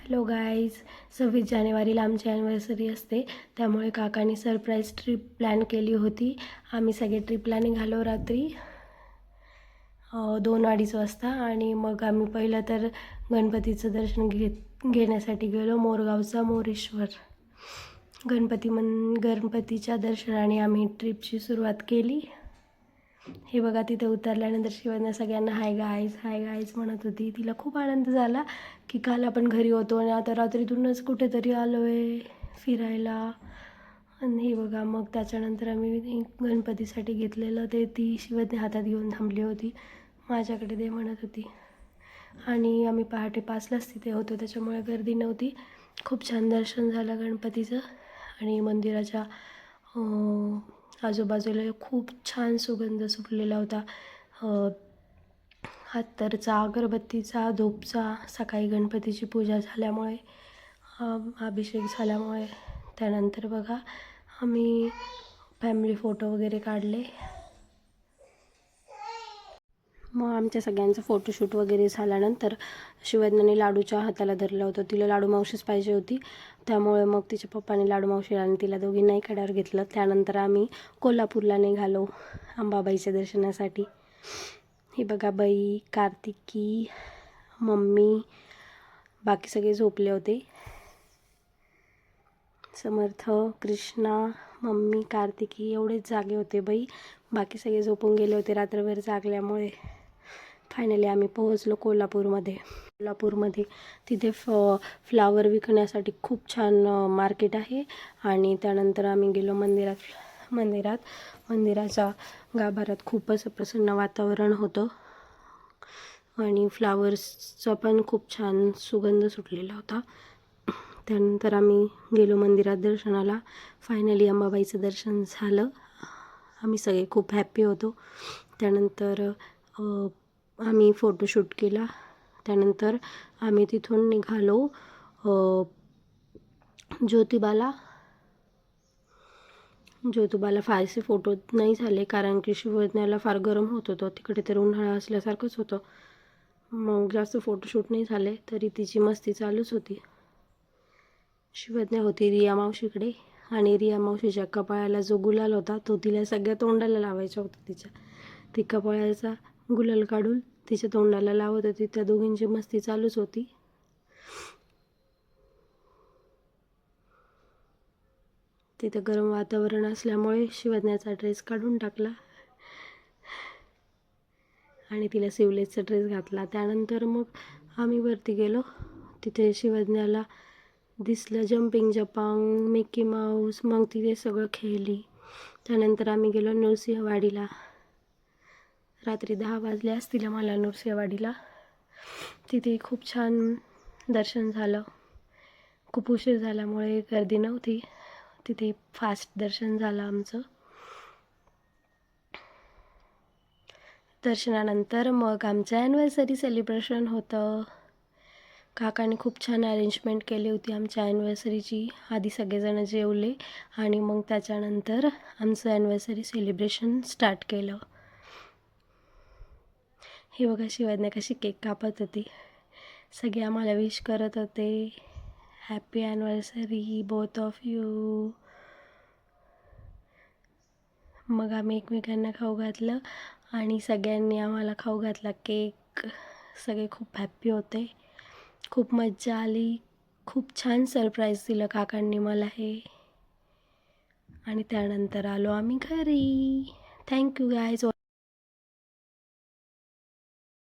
Hello guys, 26 जानेवारीला आमची anniversary असते, त्यामुळे काकांनी सरप्राईज ट्रिप प्लॅन केली होती. आम्ही सगळे ट्रिपला निघालो रात्री 2-2:30 वाजता. आणि मग आम्ही पहिलं तर गणपतीचं दर्शन घेण्यासाठी गेलो मोरगावचा मोरेश्वर गणपतीच्या दर्शनाने आम्ही ट्रिपची सुरुवात केली. हे बघा, तिथे उतरल्यानंतर शिवांना सगळ्यांना हाय गाईज म्हणत होती. तिला खूप आनंद झाला की काल आपण घरी होतो आणि आता रात्रीतूनच कुठेतरी आलो आहे फिरायला. आणि हे बघा, मग त्याच्यानंतर आम्ही गणपतीसाठी घेतलेलं ती शिवने हातात घेऊन थांबली होती, माझ्याकडे दे म्हणत होती. आणि आम्ही पहाटे 5लाच तिथे होतो, त्याच्यामुळे गर्दी नव्हती. खूप छान दर्शन झालं गणपतीचं. आणि मंदिराच्या आजूबाजूला खूप छान सुगंध सुटलेला होता, अत्तरचा, अगरबत्तीचा, धूपचा. सकाळी गणपतीची पूजा झाल्यामुळे, अभिषेक झाल्यामुळे. त्यानंतर बघा, आम्ही फॅमिली फोटो वगैरे काढले. मग आमच्या सगळ्यांचं फोटोशूट वगैरे झाल्यानंतर शिवज्ञाने लाडूच्या हाताला धरलं होतं. तिला लाडू मावशीच पाहिजे होती, त्यामुळे मग तिच्या पप्पाने लाडू मावशीला आणि तिला दोघींनाही कड्यावर घेतलं. त्यानंतर आम्ही कोल्हापूरला निघालो अंबाबाईच्या दर्शनासाठी. हे बघा, बाई, कार्तिकी, मम्मी, बाकी सगळे झोपले होते. समर्थ, कृष्णा, मम्मी, कार्तिकी एवढेच जागे होते बाई. बाकी सगळे झोपून गेले होते रात्रभर जागल्यामुळे. फायनली आम्ही पोहोचलो कोल्हापूरमध्ये. तिथे फ्लावर विकण्यासाठी खूप छान मार्केट आहे. आणि त्यानंतर आम्ही गेलो मंदिराच्या गाभाऱ्यात. खूप असं प्रसन्न वातावरण होतं आणि फ्लावर्सचा पण खूप छान सुगंध सुटलेला होता. त्यानंतर आम्ही गेलो मंदिरात दर्शनाला. फायनली अंबाबाईचं दर्शन झालं. आम्ही सगळे खूप हॅप्पी होतो. त्यानंतर आम्ही फोटोशूट केला. त्यानंतर आम्ही तिथून निघालो ज्योतिबाला. फारसे फोटो नाही झाले, कारण की शिवज्ञाला फार गरम होत होतं तिकडे, तर उन्हाळा असल्यासारखंच होतं. मग जास्त फोटोशूट नाही झाले, तरी तिची मस्ती चालूच होती. शिवज्ञा होती रिया मावशीकडे, आणि रिया मावशीच्या कपाळाला जो गुलाल होता तो तिला सगळ्या तोंडाला लावायचा होता. ती कपाळाचा गुलाल काढून तिच्या तोंडाला लावत होती. त्या दोघींची मस्ती चालूच होती. तिथं गरम वातावरण असल्यामुळे शिवज्ञाचा ड्रेस काढून टाकला आणि तिला सिवलेसचा ड्रेस घातला. त्यानंतर मग आम्ही वरती गेलो. तिथे शिवज्ञाला दिसलं जम्पिंग जपांग, मिकी माऊस. मग तिथे सगळं खेळली. त्यानंतर आम्ही गेलो नृसिंहवाडीला. रात्री 10 वाजले असतील मला नृसिंहवाडीला. तिथे खूप छान दर्शन झालं. खूप उशीर झाल्यामुळे गर्दी नव्हती तिथे, फास्ट दर्शन झालं आमचं. दर्शनानंतर मग आमचं ॲनिव्हर्सरी सेलिब्रेशन होतं. काकाने खूप छान अरेंजमेंट केली होती आमच्या ॲनिव्हर्सरीची. आधी सगळेजण जेवले आणि मग त्याच्यानंतर आमचं ॲनिव्हर्सरी सेलिब्रेशन स्टार्ट केलं. हे बघा, शिवज्ञा कशी केक कापत होती. सगळे आम्हाला विश करत होते, happy anniversary both of you. मग आम्ही एकमेकांना खाऊ घातलं आणि सगळ्यांनी आम्हाला खाऊ घातला केक. सगळे खूप हॅप्पी होते. खूप मज्जा आली. खूप छान सरप्राईज दिलं काकांनी मला हे. आणि त्यानंतर आलो आम्ही घरी. Thank you guys.